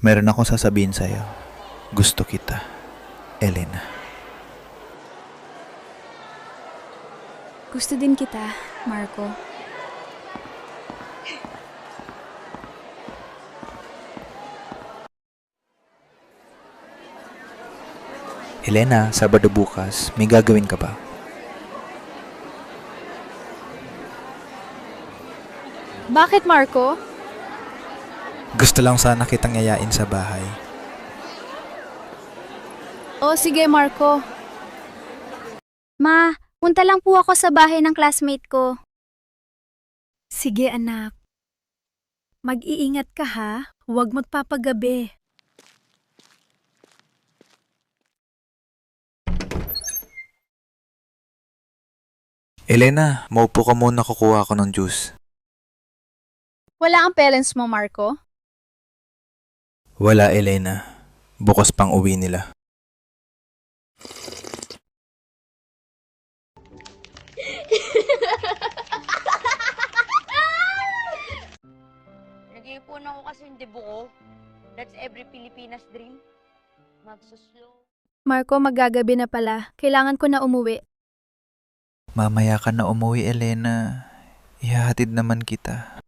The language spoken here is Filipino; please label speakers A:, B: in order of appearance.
A: Meron akong sasabihin sa'yo. Gusto kita, Elena.
B: Gusto din kita, Marco.
A: Elena, Sabado bukas, may gagawin ka ba?
B: Bakit, Marco?
A: Gusto lang sana kitang yayain sa bahay.
B: O sige, Marco.
C: Ma, punta lang po ako sa bahay ng classmate ko.
D: Sige anak. Mag-iingat ka ha, huwag magpapagabi.
A: Elena, maupo ka muna, kukuha ako ng juice.
B: Wala ang parents mo, Marco?
A: Wala, Elena. Bukas pang uwi nila.
E: Nag-iipon ako kasi yung debo ko. That's every Pilipinas dream. Magsuslow.
D: Marco, magagabi na pala. Kailangan ko na umuwi.
A: Mamaya ka na umuwi, Elena. Ihahatid naman kita.